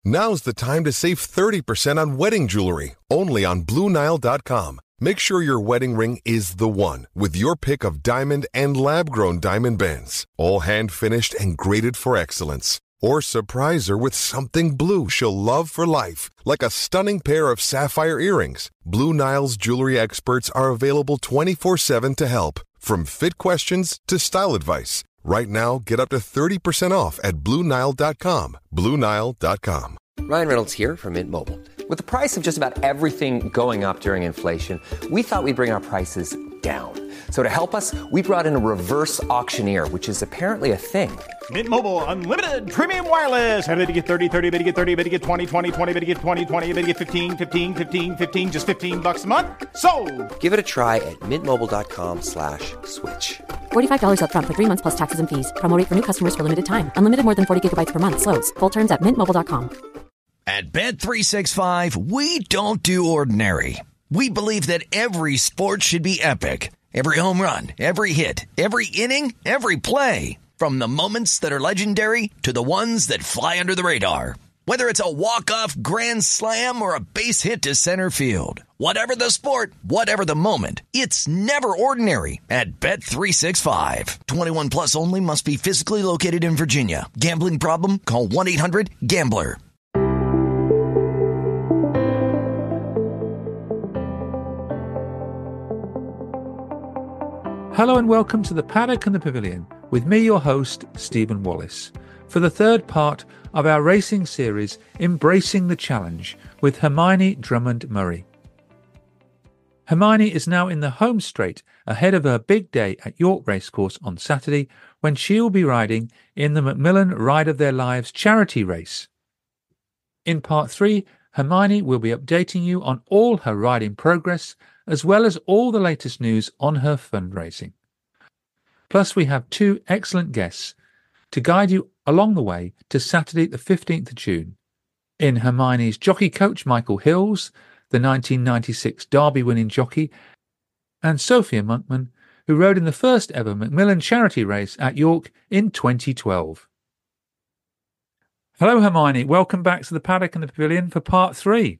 Now's the time to save 30% on wedding jewelry, only on BlueNile.com. Make sure your wedding ring is the one with your pick of diamond and lab-grown diamond bands, all hand-finished and graded for excellence. Or surprise her with something blue she'll love for life, like a stunning pair of sapphire earrings. Blue Nile's jewelry experts are available 24/7 to help, from fit questions to style advice. Right now, get up to 30% off at BlueNile.com. BlueNile.com. Ryan Reynolds here from Mint Mobile. With the price of just about everything going up during inflation, we thought we'd bring our prices down. So to help us, we brought in a reverse auctioneer, which is apparently a thing. Mint Mobile Unlimited Premium Wireless. How to get 30, 30, bit to get 30, bit to get 20, 20, 20, bit to get 20, 20, bit to get 15, 15, 15, 15, just $15 a month? Sold! Give it a try at mintmobile.com/switch. $45 up front for 3 months plus taxes and fees. Promo rate for new customers for limited time. Unlimited more than 40 gigabytes per month. Slows full terms at mintmobile.com. At Bet365, we don't do ordinary. We believe that every sport should be epic. Every home run, every hit, every inning, every play. From the moments that are legendary to the ones that fly under the radar. Whether it's a walk-off grand slam or a base hit to center field. Whatever the sport, whatever the moment, it's never ordinary at Bet365. 21 plus only. Must be physically located in Virginia. Gambling problem? Call 1-800-GAMBLER. Hello and welcome to the Paddock and the Pavilion with me, your host, Stephen Wallace, for the third part of our racing series, Embracing the Challenge, with Hermione Drummond Moray. Hermione is now in the home straight ahead of her big day at York Racecourse on Saturday, when she will be riding in the Macmillan Ride of Their Lives charity race. In part 3, Hermione will be updating you on all her riding progress, as well as all the latest news on her fundraising. Plus, we have 2 excellent guests to guide you along the way to Saturday the 15th of June. In Hermione's jockey coach Michael Hills, the 1996 Derby winning jockey, and Sophia Monkman, who rode in the first ever Macmillan charity race at York in 2012. Hello Hermione, welcome back to the Paddock and the Pavilion for part 3.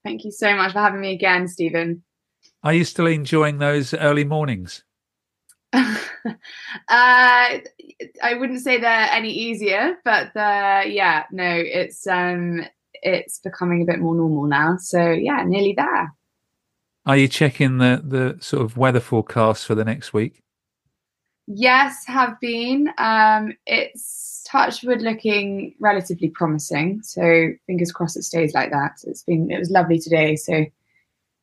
Thank you so much for having me again, Stephen. Are you still enjoying those early mornings? I wouldn't say they're any easier, but it's becoming a bit more normal now. So yeah, nearly there. Are you checking the sort of weather forecast for the next week? Yes, have been. It's touch wood looking relatively promising. So fingers crossed it stays like that. It was lovely today. So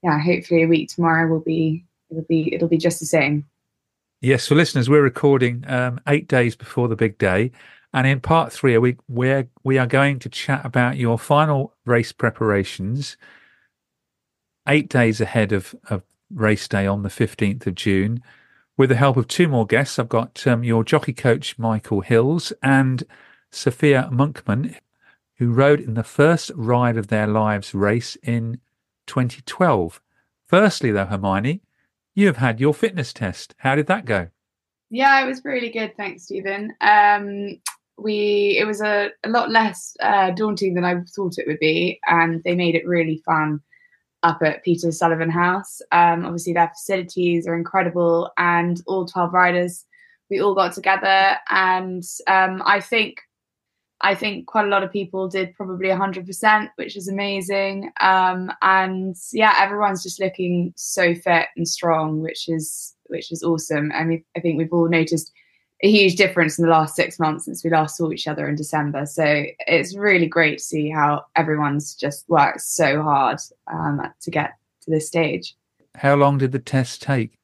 yeah, hopefully a week tomorrow it'll be just the same. Yes, for listeners, we're recording 8 days before the big day, and in part 3 we are going to chat about your final race preparations 8 days ahead of race day on the 15th of June. With the help of 2 more guests, I've got your jockey coach Michael Hills and Sophia Monkman, who rode in the first Ride of Their Lives race in 2012. Firstly, though, Hermione, you have had your fitness test. How did that go? Yeah, it was really good. Thanks, Stephen. It was a lot less daunting than I thought it would be, and they made it really fun up at Peter Sullivan House. Obviously, their facilities are incredible, and all 12 riders, we all got together, and I think quite a lot of people did probably 100%, which is amazing. And yeah, everyone's just looking so fit and strong, which is awesome. I mean, I think we've all noticed a huge difference in the last 6 months since we last saw each other in December. So it's really great to see how everyone's just worked so hard to get to this stage. How long did the test take?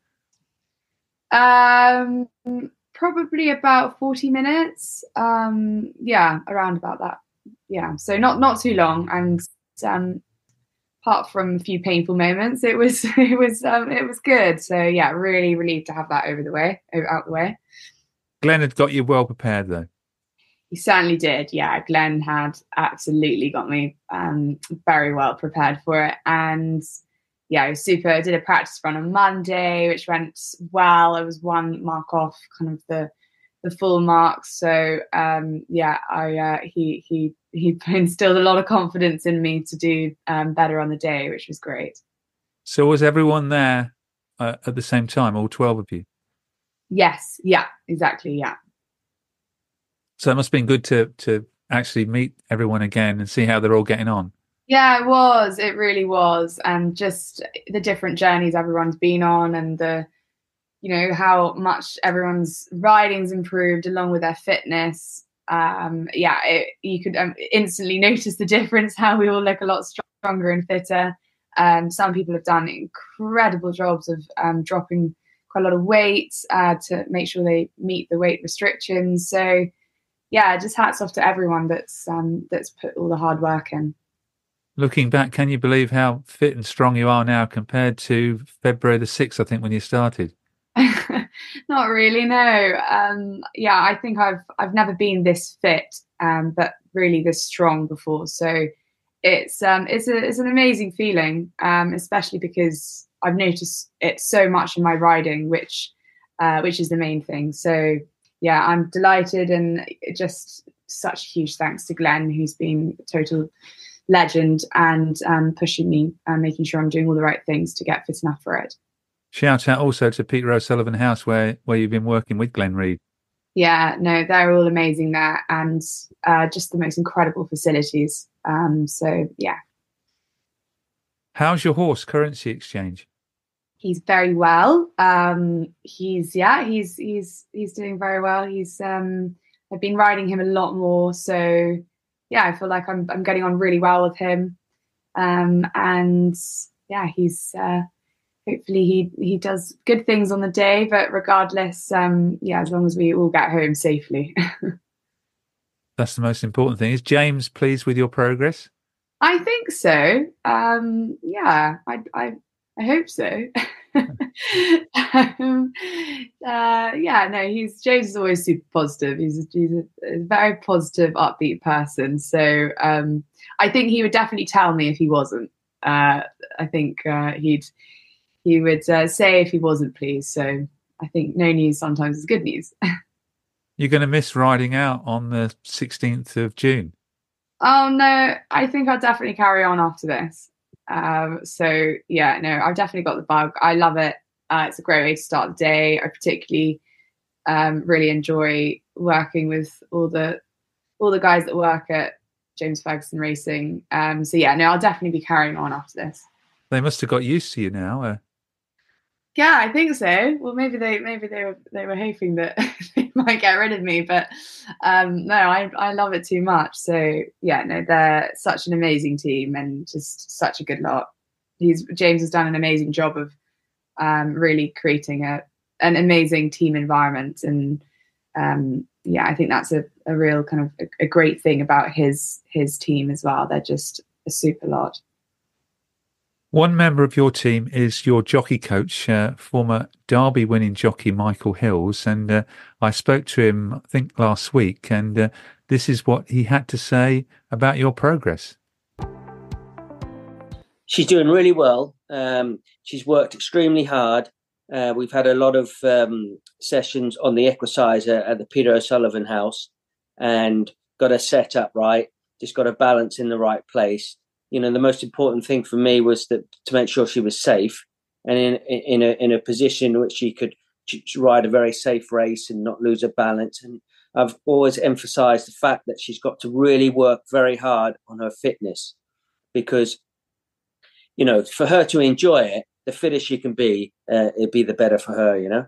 Probably about 40 minutes. Yeah, around about that. Yeah, so not too long. And apart from a few painful moments, it was good. So yeah, really relieved to have that out the way. Glenn had got you well prepared, though. He certainly did. Yeah, Glenn had absolutely got me very well prepared for it. And yeah, it was super. I did a practice run on Monday, which went well. I was 1 mark off kind of the full marks. So he he instilled a lot of confidence in me to do better on the day, which was great. So was everyone there at the same time, all 12 of you? Yes, yeah, exactly, yeah. So it must have been good to actually meet everyone again and see how they're all getting on. Yeah, it was. It really was. And just the different journeys everyone's been on, and how much everyone's riding's improved along with their fitness. You could instantly notice the difference, how we all look a lot stronger and fitter. Some people have done incredible jobs of dropping quite a lot of weight to make sure they meet the weight restrictions. So yeah, just hats off to everyone that's put all the hard work in. Looking back, can you believe how fit and strong you are now compared to February the 6th, I think, when you started? Not really, no. I think I've never been this fit, but really this strong before. So it's an amazing feeling, especially because I've noticed it so much in my riding, which is the main thing. So yeah, I'm delighted, and just such huge thanks to Glenn, who's been a total legend and pushing me and making sure I'm doing all the right things to get fit enough for it. Shout out also to Peter O'Sullivan House, where you've been working with Glenn Reid. Yeah, no, they're all amazing there, and just the most incredible facilities. So yeah. How's your horse, Currency Exchange? He's very well. He's doing very well. I've been riding him a lot more, so yeah, I feel like I'm getting on really well with him. And yeah, he's hopefully he does good things on the day, but regardless, as long as we all get home safely. That's the most important thing. Is James pleased with your progress? I think so. I hope so. James is always super positive. He's a very positive, upbeat person. So I think he would definitely tell me if he wasn't. I think he would say if he wasn't pleased. So I think no news sometimes is good news. You're going to miss riding out on the 16th of June. Oh no, I think I'll definitely carry on after this. I've definitely got the bug. I love it. It's a great way to start the day. I particularly really enjoy working with all the guys that work at James Ferguson Racing. I'll definitely be carrying on after this. They must have got used to you now. Yeah, I think so. Well, maybe they were hoping that they might get rid of me, but no, I love it too much. So yeah, no, they're such an amazing team and just such a good lot. James has done an amazing job of really creating an amazing team environment, and I think that's a real kind of a great thing about his team as well. They're just a super lot. One member of your team is your jockey coach, former Derby winning jockey Michael Hills, and I spoke to him, I think, last week, and this is what he had to say about your progress. She's doing really well. She's worked extremely hard. We've had a lot of sessions on the Equicizer at the Peter O'Sullivan House and got her set up right, just got her balance in the right place. You know, the most important thing for me was to make sure she was safe and in a position in which she could ride a very safe race and not lose her balance. And I've always emphasized the fact that she's got to really work very hard on her fitness, because, you know, for her to enjoy it, the fitter she can be, it'd be the better for her, you know.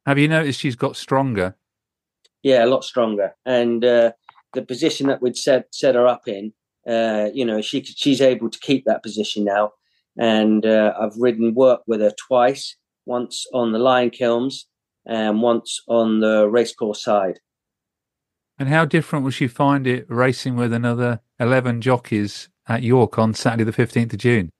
Have you noticed she's got stronger? Yeah, a lot stronger. And the position that we'd set her up in, she's able to keep that position now. And I've ridden work with her twice, once on the Lion Kilns and once on the racecourse side. And how different will she find it racing with another 11 jockeys at York on Saturday the 15th of June?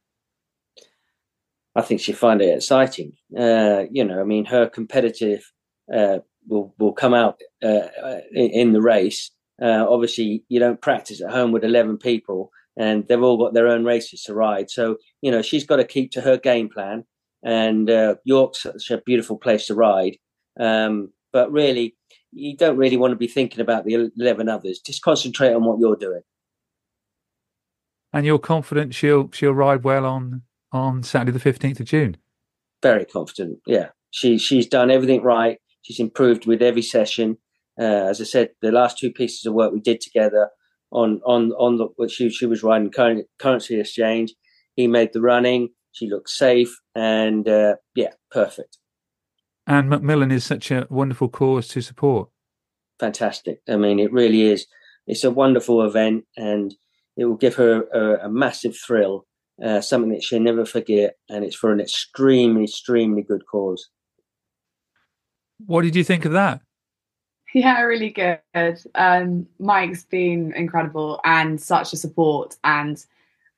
I think she'll find it exciting. Her competitive will come out in the race. Obviously, you don't practice at home with 11 people, and they've all got their own races to ride. So, you know, she's got to keep to her game plan. And York's such a beautiful place to ride. But really, you don't really want to be thinking about the 11 others. Just concentrate on what you're doing. And you're confident she'll ride well on Saturday the 15th of June? Very confident, yeah. She's done everything right. She's improved with every session. As I said, the last 2 pieces of work we did together on the what she was riding currency exchange. He made the running. She looked safe, and perfect. And Macmillan is such a wonderful cause to support. Fantastic. I mean, it really is. It's a wonderful event, and it will give her a massive thrill, something that she'll never forget, and it's for an extremely, extremely good cause. What did you think of that? Yeah, really good. Mike's been incredible and such a support, and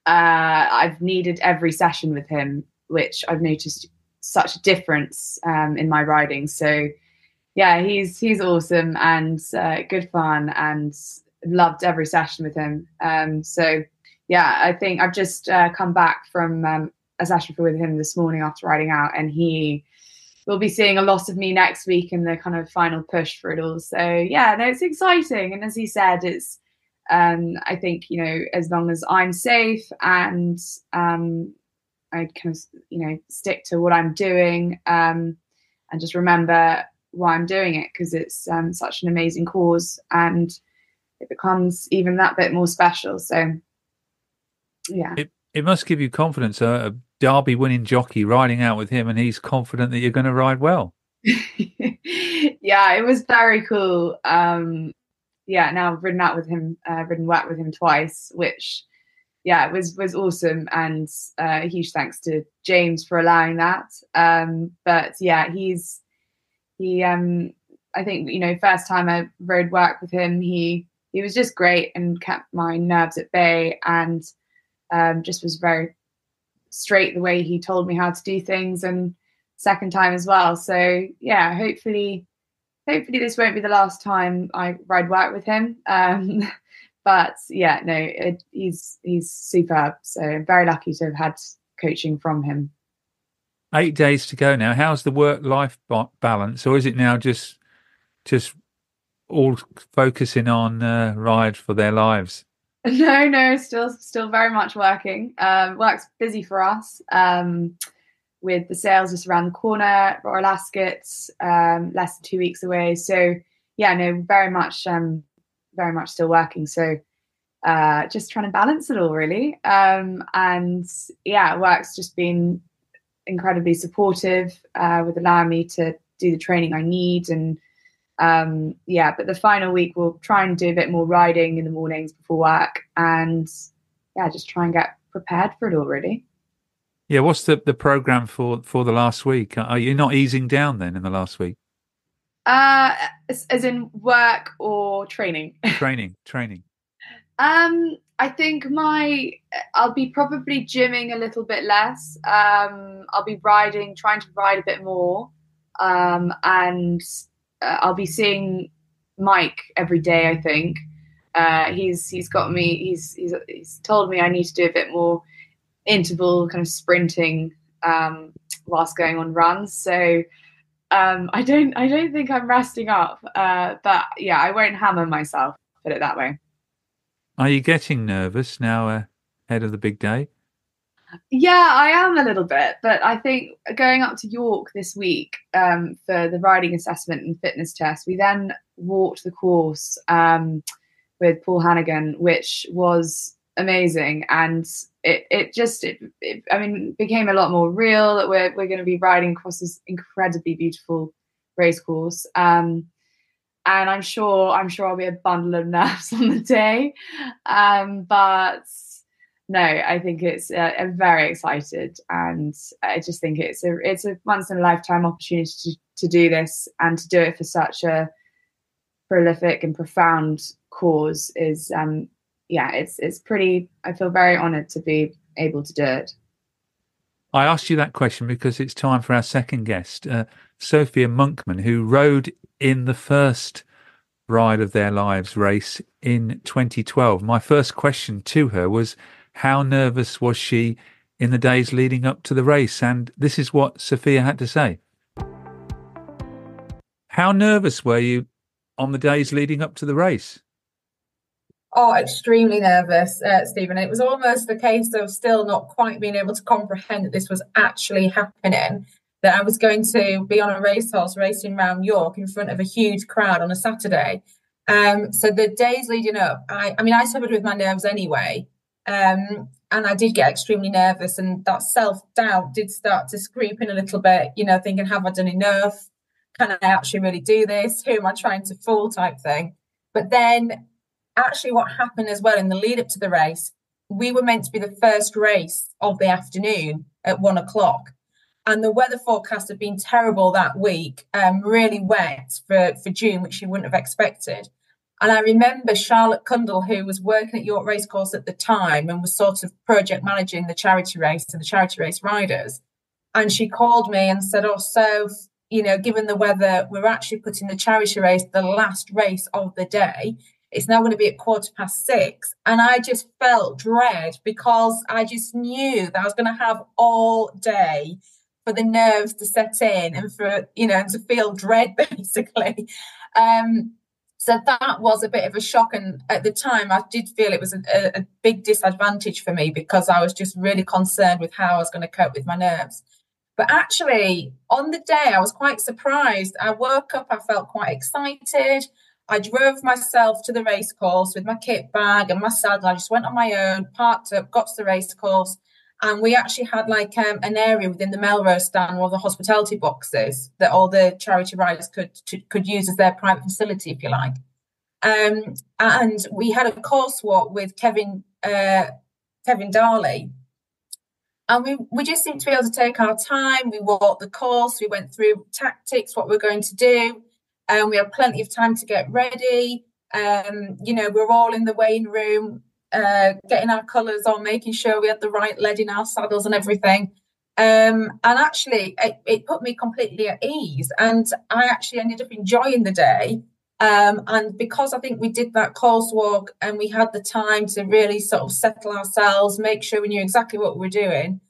I've needed every session with him, which I've noticed such a difference in my riding. So yeah, he's awesome and good fun, and loved every session with him. So yeah, I think I've just come back from a session with him this morning after riding out, and he will be seeing a lot of me next week in the kind of final push for it all. So yeah, no, it's exciting. And as he said, it's I think, as long as I'm safe and I kind of, stick to what I'm doing and just remember why I'm doing it, because it's such an amazing cause, and it becomes even that bit more special. So yeah. It must give you confidence, a Derby winning jockey riding out with him, and he's confident that you're going to ride well. Yeah, it was very cool. Now I've ridden out with him, ridden wet with him twice, which was awesome, and a huge thanks to James for allowing that. But yeah, I think, first time I rode work with him, he was just great and kept my nerves at bay, and just was very straight the way he told me how to do things, and second time as well. So yeah, hopefully this won't be the last time I ride work with him. But yeah, no, he's superb. So I'm very lucky to have had coaching from him. 8 days to go now. How's the work-life balance, or is it now just all focusing on ride for their lives? No, still very much working. Work's busy for us. With the sales just around the corner, Royal Ascot's less than 2 weeks away. So yeah, no, very much still working. So just trying to balance it all, really. And yeah, work's just been incredibly supportive with allowing me to do the training I need. And but the final week we'll try and do a bit more riding in the mornings before work, and yeah, just try and get prepared for it all, really. Yeah, what's the program for the last week? Are you not easing down then in the last week? As in work or training? Training. I think I'll be probably gymming a little bit less. I'll be trying to ride a bit more, and I'll be seeing Mike every day. I think he's got me. He's told me I need to do a bit more interval kind of sprinting whilst going on runs. So I don't think I'm resting up. But yeah, I won't hammer myself. Put it that way. Are you getting nervous now ahead of the big day? Yeah, I am a little bit, but I think going up to York this week for the riding assessment and fitness test, we then walked the course with Paul Hannigan, which was amazing, and it became a lot more real that we're going to be riding across this incredibly beautiful race course. And I'm sure I'll be a bundle of nerves on the day. But no, I think it's I'm very excited, and I just think it's a once in a lifetime opportunity to do this, and to do it for such a prolific and profound cause is it's pretty. I feel very honoured to be able to do it. I asked you that question because it's time for our second guest, Sophia Monkman, who rode in the first Ride of Their Lives race in 2012. My first question to her was, how nervous was she in the days leading up to the race? And this is what Sophia had to say. How nervous were you on the days leading up to the race? Oh, extremely nervous, Stephen. It was almost a case of still not quite being able to comprehend that this was actually happening, that I was going to be on a racehorse racing around York in front of a huge crowd on a Saturday. So the days leading up, I mean, I suffered with my nerves anyway. And I did get extremely nervous, and that self-doubt did start to creep in a little bit, thinking, have I done enough? Can I actually really do this? Who am I trying to fool type thing? But then actually what happened as well in the lead up to the race, we were meant to be the first race of the afternoon at 1:00. And the weather forecast had been terrible that week, really wet for June, which you wouldn't have expected. And I remember Charlotte Cundall, who was working at York Racecourse at the time and was sort of project managing the charity race and the charity race riders. And she called me and said, Soph, given the weather, we're actually putting the charity race, the last race of the day. It's now going to be at 6:15. And I just felt dread because I just knew that I was going to have all day for the nerves to set in and for, to feel dread, basically. So that was a bit of a shock. And at the time, I did feel it was a big disadvantage for me because I was just really concerned with how I was going to cope with my nerves. But actually, on the day, I was quite surprised. I woke up, I felt quite excited. I drove myself to the race course with my kit bag and my saddle. I just went on my own, parked up, got to the race course. And we actually had an area within the Melrose stand, one of the hospitality boxes that all the charity riders could use as their private facility, if you like. And we had a course walk with Kevin Darley. And we just seemed to be able to take our time. We walked the course. We went through tactics, what we're going to do. We had plenty of time to get ready. We're all in the weighing room, getting our colours on, making sure we had the right lead in our saddles and everything. And actually, it put me completely at ease. And I actually ended up enjoying the day. And because I think we did that course walk and we had the time to really sort of settle ourselves, make sure we knew exactly what we were doing.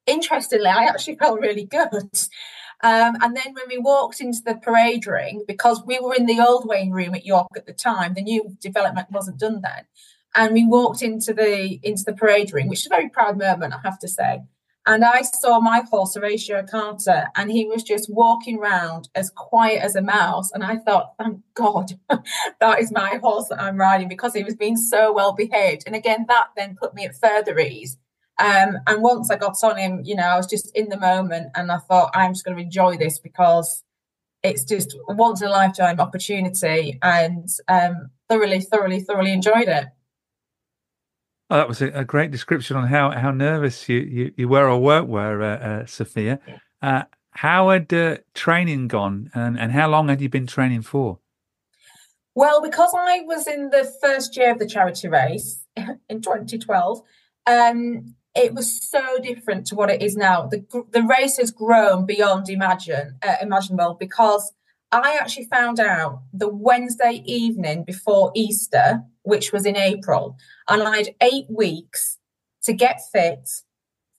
Interestingly, I actually felt really good. And then when we walked into the parade ring, because we were in the old weighing room at York at the time, the new development wasn't done then. And we walked into the parade ring, which is a very proud moment, I have to say. And I saw my horse, Horatio Carter, and he was just walking around as quiet as a mouse. And I thought, thank God, that is my horse that I'm riding, because he was being so well behaved. And again, that then put me at further ease. And once I got on him, I was just in the moment, and I thought, I'm just going to enjoy this because it's just a once in a lifetime opportunity, and thoroughly enjoyed it. Oh, that was a great description on how nervous you were or were, Sophia. How had training gone, and how long had you been training for? Well, because I was in the first year of the charity race in 2012, it was so different to what it is now. The race has grown beyond imaginable, because I actually found out the Wednesday evening before Easter, which was in April, and I had 8 weeks to get fit,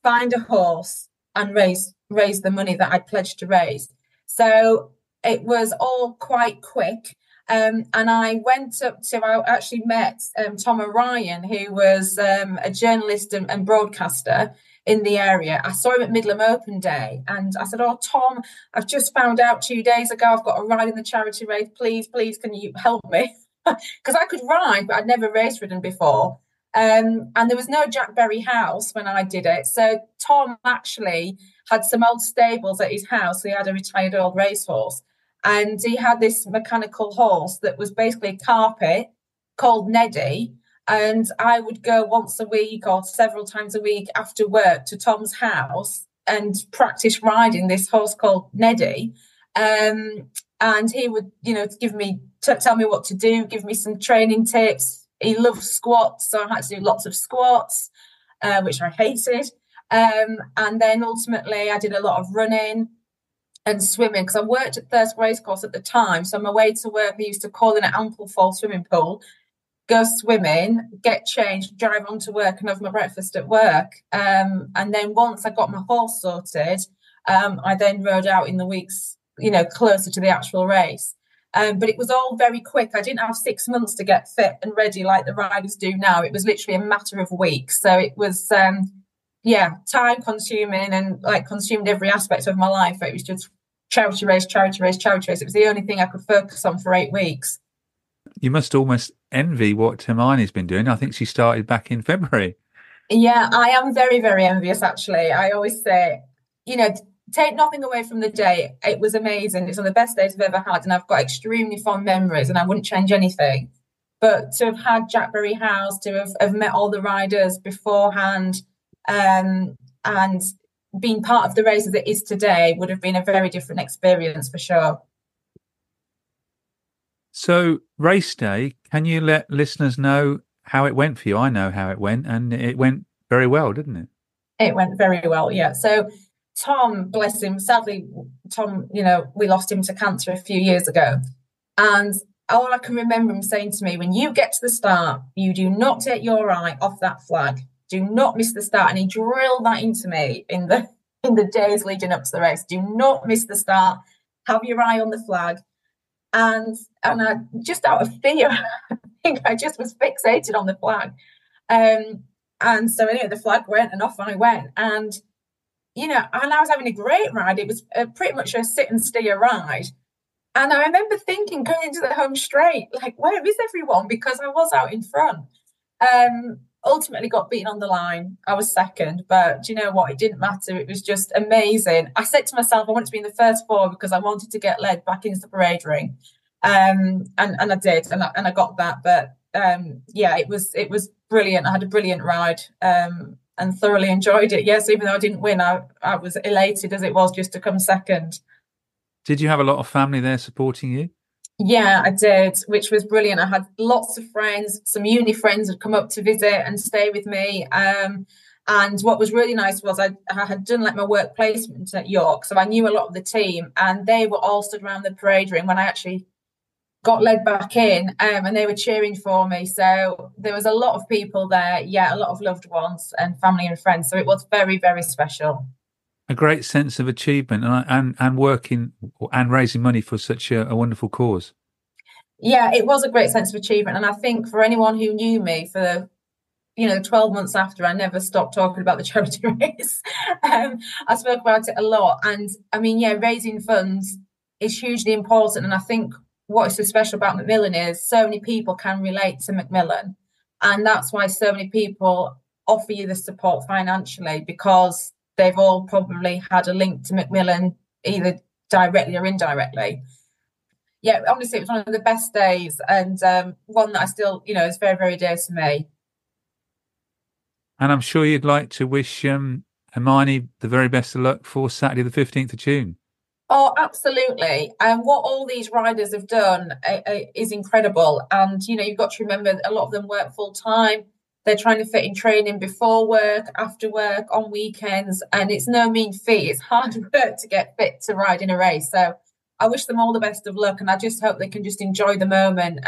find a horse, and raise the money that I'd pledged to raise. So it was all quite quick. And I went up to, I actually met Tom O'Ryan, who was a journalist and broadcaster in the area. I saw him at Midland Open Day, and I said, Tom, I've just found out 2 days ago I've got a ride in the charity race. Please, can you help me? Because I could ride, but I'd never race ridden before. And there was no Jack Berry house when I did it. So Tom actually had some old stables at his house. He had a retired old racehorse. And he had this mechanical horse that was basically a carpet called Neddy. And I would go once a week or several times a week after work to Tom's house and practice riding this horse called Neddy. And he would, give me, tell me what to do, give me some training tips. He loved squats, so I had to do lots of squats, which I hated. And then ultimately I did a lot of running and swimming, because I worked at Thirsk Racecourse at the time. So on my way to work, I used to call in an Amplefall swimming pool, go swimming, get changed, drive on to work and have my breakfast at work. And then once I got my horse sorted, I then rode out in the weeks, closer to the actual race. But it was all very quick. I didn't have 6 months to get fit and ready like the riders do now. It was literally a matter of weeks. So it was, time consuming and like consumed every aspect of my life. It was just charity race, charity race, charity race. It was the only thing I could focus on for 8 weeks. You must almost envy what Hermione's been doing. I think she started back in February. Yeah, I am very, very envious, actually. I always say, take nothing away from the day. It was amazing. It's one of the best days I've ever had, and I've got extremely fond memories, and I wouldn't change anything. But to have had Jackberry House, to have met all the riders beforehand, and being part of the race as it is today would have been a very different experience for sure. So, race day, can you let listeners know how it went for you? I know how it went, and it went very well, didn't it? It went very well, yeah. So Tom, bless him, sadly, Tom, we lost him to cancer a few years ago. And all I can remember him saying to me, when you get to the start, you do not take your eye off that flag. Do not miss the start. And he drilled that into me in the days leading up to the race. Do not miss the start. Have your eye on the flag. And I, just out of fear, I think I just was fixated on the flag. And so anyway, the flag went and off I went. And, and I was having a great ride. It was pretty much a sit and steer ride. And I remember thinking going into the home straight, like, where is everyone? Because I was out in front. Ultimately got beaten on the line. I was second, but do you know what? It didn't matter. It was just amazing. I said to myself, I wanted to be in the first four because I wanted to get led back into the parade ring. And I did, and I got that. But it was brilliant. I had a brilliant ride and thoroughly enjoyed it. Yes, even though I didn't win, I was elated as it was just to come second. Did you have a lot of family there supporting you? Yeah, I did, which was brilliant. I had lots of friends, some uni friends had come up to visit and stay with me. And what was really nice was I had done like my work placement at York, so I knew a lot of the team, and they were all stood around the parade ring when I actually got led back in, and they were cheering for me. So there was a lot of people there, a lot of loved ones and family and friends. So it was very, very special. A great sense of achievement and working and raising money for such a wonderful cause. Yeah, it was a great sense of achievement. And I think for anyone who knew me for, 12 months after, I never stopped talking about the charity race. I spoke about it a lot. And I mean, raising funds is hugely important. And I think what is so special about Macmillan is so many people can relate to Macmillan. And that's why so many people offer you the support financially, because they've all probably had a link to Macmillan, either directly or indirectly. Yeah, honestly, it was one of the best days, and one that I still, is very, very dear to me. And I'm sure you'd like to wish Hermione the very best of luck for Saturday the 15th of June. Oh, absolutely. And what all these riders have done is incredible. And, you've got to remember a lot of them work full time. They're trying to fit in training before work, after work, on weekends, and it's no mean feat. It's hard work to get fit to ride in a race. So I wish them all the best of luck, and I just hope they can just enjoy the moment,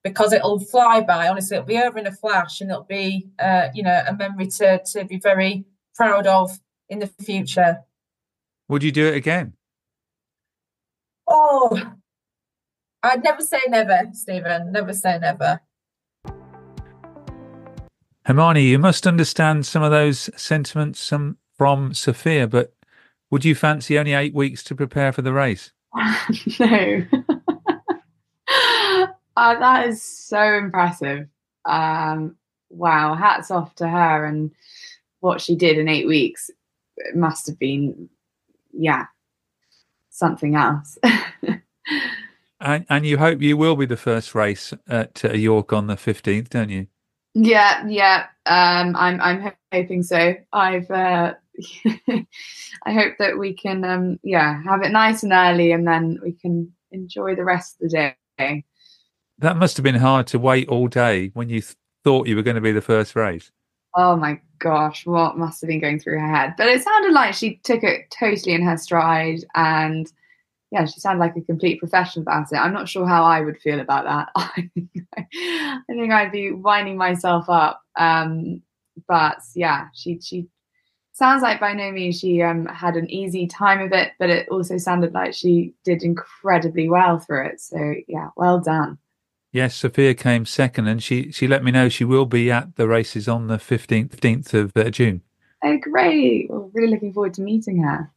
because it'll fly by. Honestly, it'll be over in a flash, and it'll be, a memory to be very proud of in the future. Would you do it again? Oh, I'd never say never, Stephen. Never say never. Hermione, you must understand some of those sentiments from Sophia, but would you fancy only 8 weeks to prepare for the race? No. That is so impressive. Wow, hats off to her and what she did in 8 weeks. It must have been, something else. And you hope you will be the first race at York on the 15th, don't you? Yeah. I'm hoping so. I hope that we can, have it nice and early, and then we can enjoy the rest of the day. That must have been hard to wait all day when you thought you were going to be the first race. Oh my gosh, what must have been going through her head? But it sounded like she took it totally in her stride, and she sounded like a complete professional about it. I'm not sure how I would feel about that. I think I'd be winding myself up. But she sounds like by no means she had an easy time of it, but it also sounded like she did incredibly well through it. So yeah, well done. Yes, Sophia came second, and she let me know she will be at the races on the 15th of June. Oh, great. Well, really looking forward to meeting her.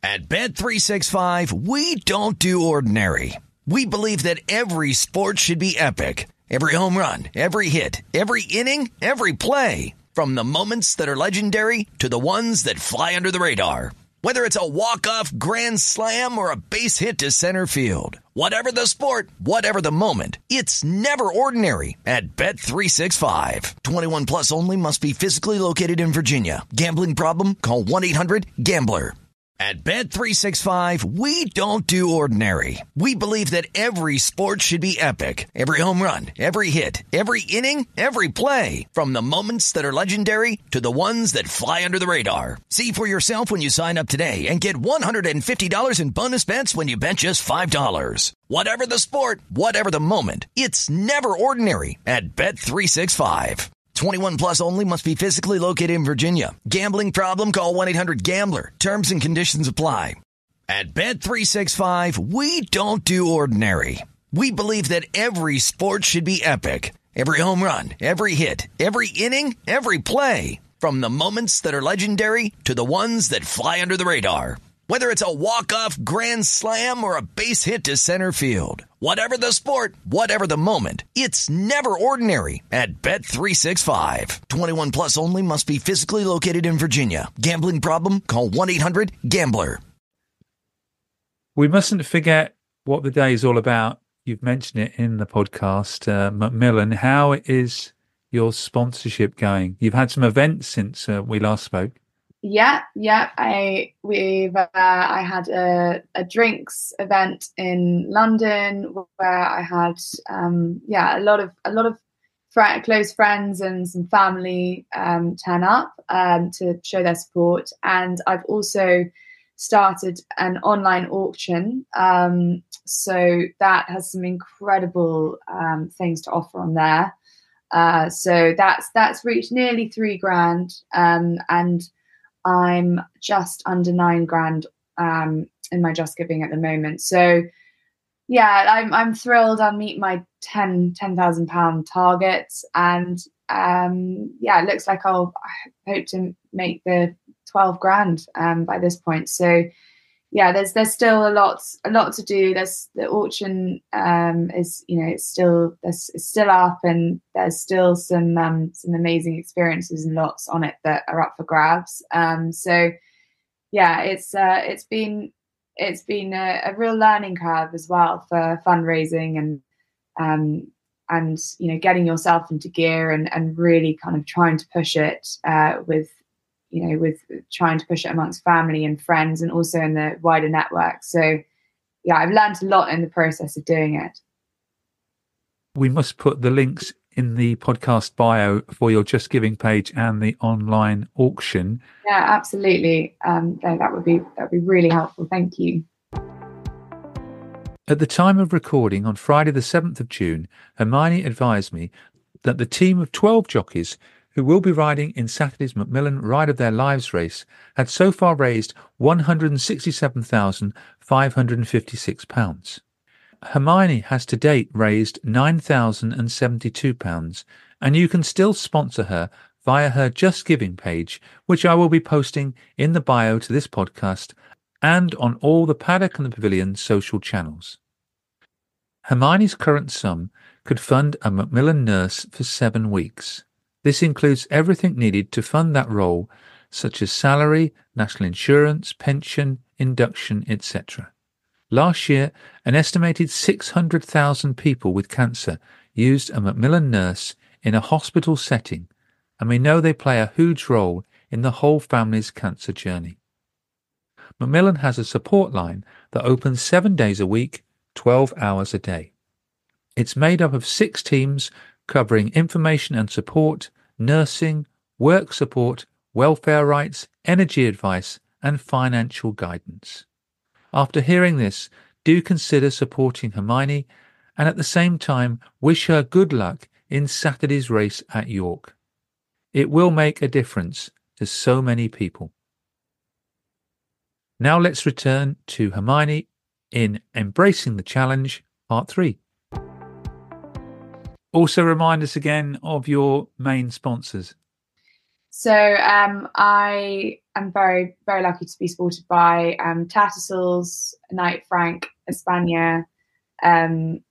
At Bet365, we don't do ordinary. We believe that every sport should be epic. Every home run, every hit, every inning, every play. From the moments that are legendary to the ones that fly under the radar. Whether it's a walk-off grand slam or a base hit to center field. Whatever the sport, whatever the moment, it's never ordinary at Bet365. 21 plus only. Must be physically located in Virginia. Gambling problem? Call 1-800-GAMBLER. At Bet365, we don't do ordinary. We believe that every sport should be epic. Every home run, every hit, every inning, every play. From the moments that are legendary to the ones that fly under the radar. See for yourself when you sign up today and get $150 in bonus bets when you bet just $5. Whatever the sport, whatever the moment, it's never ordinary at Bet365. 21 plus only. Must be physically located in Virginia. Gambling problem? Call 1-800-GAMBLER. Terms and conditions apply. At Bet365, we don't do ordinary. We believe that every sport should be epic. Every home run, every hit, every inning, every play. From the moments that are legendary to the ones that fly under the radar. Whether it's a walk-off grand slam or a base hit to center field. Whatever the sport, whatever the moment, it's never ordinary at Bet365. 21 plus only. Must be physically located in Virginia. Gambling problem? Call 1-800-GAMBLER. We mustn't forget what the day is all about. You've mentioned it in the podcast, Macmillan. How is your sponsorship going? You've had some events since we last spoke. Yeah. I had a drinks event in London where I had a lot of close friends and some family turn up to show their support, and I've also started an online auction, so that has some incredible things to offer on there. So that's reached nearly $3,000, and I'm just under $9,000 in my Just Giving at the moment. So yeah, I'm thrilled. I'll meet my £10,000 target, and it looks like I hope to make the $12,000 by this point. So yeah, there's still a lot to do. There's the auction is it's still up, and there's still some amazing experiences and lots on it that are up for grabs. So yeah, it's been a real learning curve as well for fundraising and getting yourself into gear and really kind of trying to push it with trying to push it amongst family and friends and also in the wider network. So yeah, I've learned a lot in the process of doing it. We must put the links in the podcast bio for your Just Giving page and the online auction. Yeah, absolutely. That would be really helpful. Thank you. At the time of recording on Friday the 7th of June, Hermione advised me that the team of 12 jockeys who will be riding in Saturday's Macmillan Ride of Their Lives race had so far raised £167,556. Hermione has to date raised £9,072, and you can still sponsor her via her Just Giving page, which I will be posting in the bio to this podcast and on all the Paddock and the Pavilion social channels. Hermione's current sum could fund a Macmillan nurse for 7 weeks. This includes everything needed to fund that role, such as salary, national insurance, pension, induction, etc. Last year, an estimated 600,000 people with cancer used a Macmillan nurse in a hospital setting, and we know they play a huge role in the whole family's cancer journey. Macmillan has a support line that opens 7 days a week, 12 hours a day. It's made up of 6 teams covering information and support, nursing, work support, welfare rights, energy advice, and financial guidance. After hearing this, do consider supporting Hermione and at the same time wish her good luck in Saturday's race at York. It will make a difference to so many people. Now let's return to Hermione in Embracing the Challenge, Part 3. Also remind us again of your main sponsors. So I am very, very lucky to be supported by Tattersalls, Knight Frank, Espana,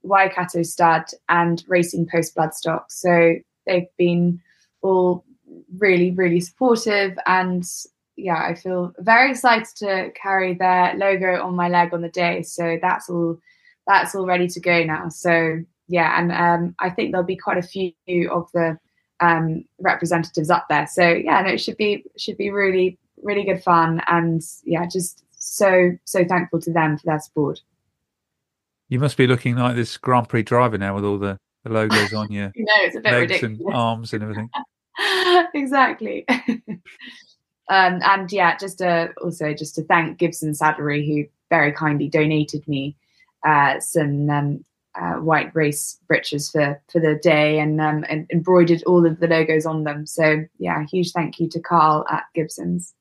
Waikato Stud and Racing Post Bloodstock. So they've been all really, really supportive, and yeah, I feel very excited to carry their logo on my leg on the day. So that's all ready to go now. So yeah, and I think there'll be quite a few of the representatives up there. So yeah, no, it should be really, really good fun, and yeah, just so thankful to them for their support. You must be looking like this Grand Prix driver now with all the logos on your it's a bit legs ridiculous. and arms and everything. Exactly. And yeah, just to thank Gibson Saddlery, who very kindly donated me some white race breeches for the day, and embroidered all of the logos on them. So yeah, huge thank you to Carl at Gibson's.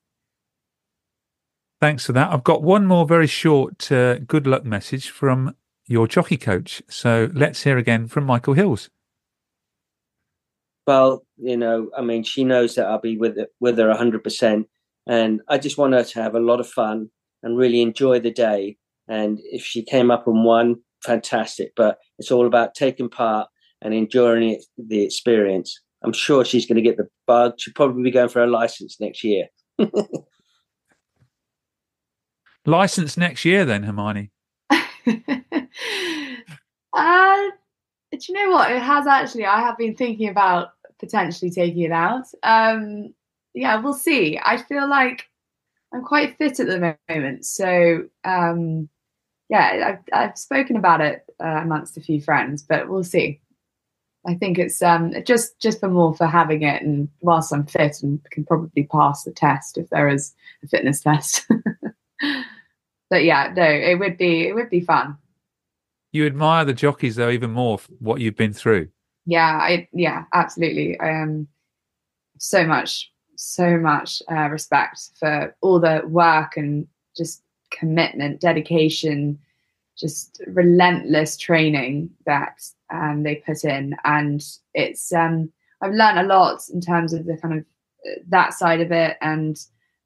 Thanks for that. I've got one more very short good luck message from your jockey coach. So let's hear again from Michael Hills. Well, I mean, she knows that I'll be with her 100%. And I just want her to have a lot of fun and really enjoy the day. And if she came up and won, fantastic. But it's all about taking part and enjoying the experience. I'm sure she's going to get the bug. She'll probably be going for a license next year. License next year then, Hermione? Do you know what? It has actually. I have been thinking about potentially taking it out. Yeah, we'll see. I feel like I'm quite fit at the moment. So, yeah, I've spoken about it amongst a few friends, but we'll see. I think it's just for having it, and whilst I'm fit and can probably pass the test if there is a fitness test. But yeah, no, it would be fun. You admire the jockeys though even more for what you've been through. Yeah, absolutely. So much respect for all the work and just commitment, dedication, just relentless training that they put in, and it's I've learned a lot in terms of the kind of that side of it, and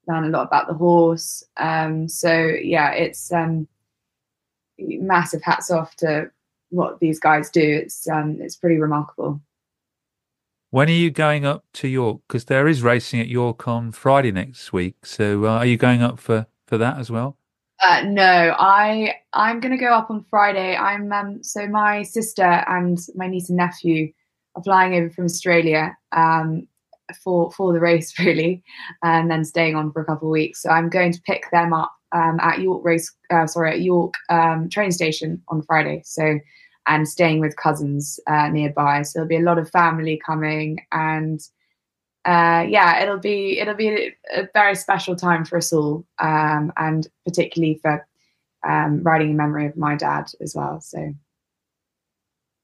learn a lot about the horse. So yeah, it's massive hats off to what these guys do. It's pretty remarkable. When are you going up to York? Because there is racing at York on Friday next week. So are you going up for that as well? No, I'm going to go up on Friday. So my sister and my niece and nephew are flying over from Australia for the race, really, and then staying on for a couple of weeks. So I'm going to pick them up at York train station on Friday. So, and staying with cousins nearby. So there'll be a lot of family coming, and yeah, it'll be a very special time for us all, and particularly for riding in memory of my dad as well. So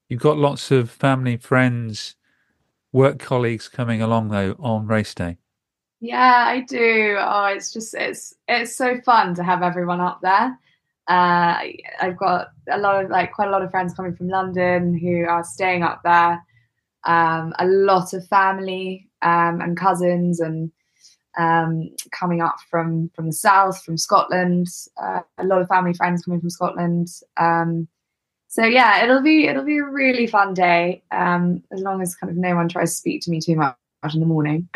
you've got lots of family, friends, work colleagues coming along though on race day. Yeah, I do. Oh, it's so fun to have everyone up there. I've got quite a lot of friends coming from London who are staying up there. A lot of family and cousins, and coming up from the south, from Scotland. A lot of family friends coming from Scotland. So yeah, it'll be a really fun day, as long as kind of no one tries to speak to me too much in the morning.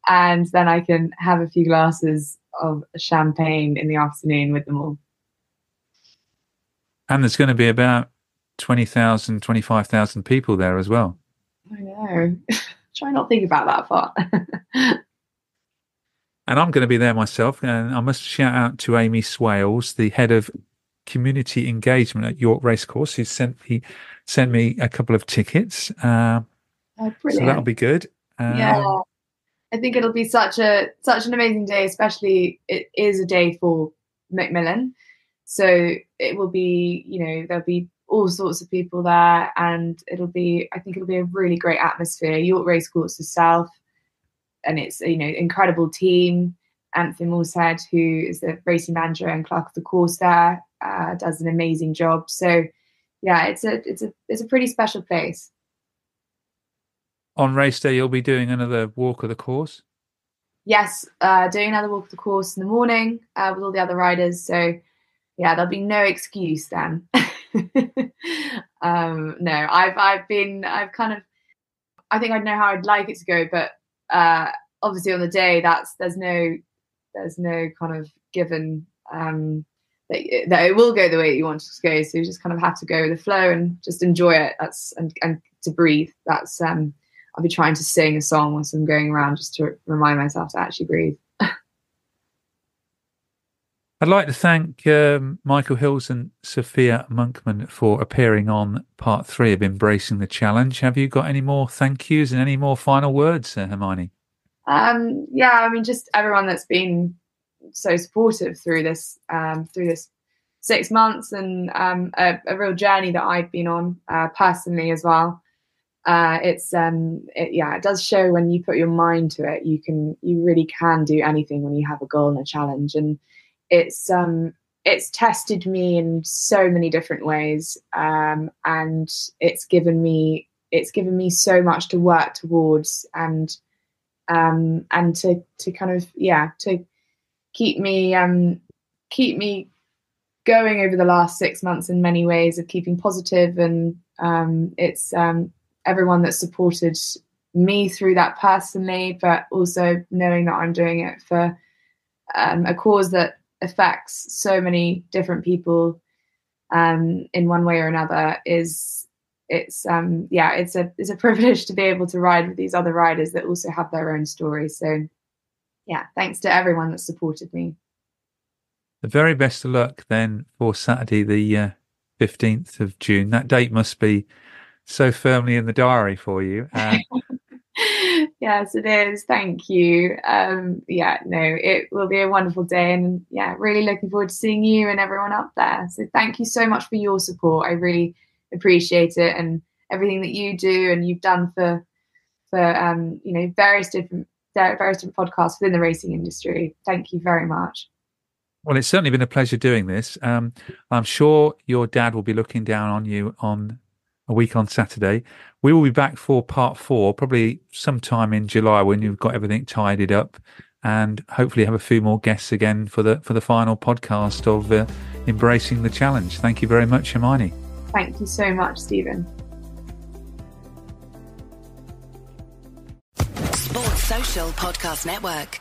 And then I can have a few glasses of champagne in the afternoon with them all. And there's going to be about 20,000, 25,000 people there as well. I know. Try not to think about that far. And I'm going to be there myself. And I must shout out to Amy Swales, the head of community engagement at York Racecourse, who sent me a couple of tickets. So that'll be good. Yeah, I think it'll be such an amazing day, especially it is a day for Macmillan. So it will be, there'll be all sorts of people there, and I think it'll be a really great atmosphere. York Racecourse itself, it's, incredible team. Anthony Morshead, who is the racing manager and clerk of the course there, does an amazing job. So yeah, it's a pretty special place. On race day, you'll be doing another walk of the course? Yes, doing another walk of the course in the morning with all the other riders. So yeah, there'll be no excuse then. No, I think I know how I'd like it to go, but obviously on the day there's no kind of given that it will go the way you want it to go. So you just kind of have to go with the flow and just enjoy it. And to breathe. That's I'll be trying to sing a song once I'm going around just to remind myself to actually breathe. I'd like to thank Michael Hills and Sophia Monkman for appearing on part 3 of Embracing the Challenge. Have you got any more thank yous and any more final words, Hermione? Just everyone that's been so supportive through this 6 months and a real journey that I've been on personally as well. It does show when you put your mind to it, you really can do anything when you have a goal and a challenge, and it's tested me in so many different ways, and it's given me so much to work towards, and to kind of to keep me going over the last 6 months in many ways of keeping positive, and it's everyone that supported me through that personally, but also knowing that I'm doing it for a cause that affects so many different people in one way or another. It's a privilege to be able to ride with these other riders that also have their own stories. So yeah, thanks to everyone that supported me. The very best of luck then for Saturday the 15th of June. That date must be so firmly in the diary for you. Yes, it is. Thank you. It will be a wonderful day, and really looking forward to seeing you and everyone up there. So thank you so much for your support. I really appreciate it, and everything that you do and you've done for various different podcasts within the racing industry. Thank you very much. Well, it's certainly been a pleasure doing this. I'm sure your dad will be looking down on you on a week on Saturday. We will be back for part 4, probably sometime in July when you've got everything tidied up, and hopefully have a few more guests again for the final podcast of Embracing the Challenge. Thank you very much, Hermione. Thank you so much, Stephen. Sports Social Podcast Network.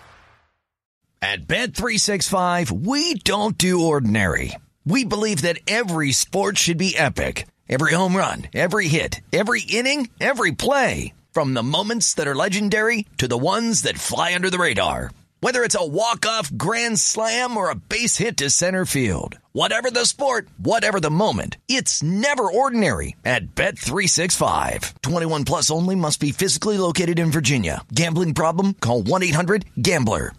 At Bet365, we don't do ordinary. We believe that every sport should be epic. Every home run, every hit, every inning, every play. From the moments that are legendary to the ones that fly under the radar. Whether it's a walk-off grand slam or a base hit to center field. Whatever the sport, whatever the moment, it's never ordinary at Bet365. 21 plus only. Must be physically located in Virginia. Gambling problem? Call 1-800-GAMBLER.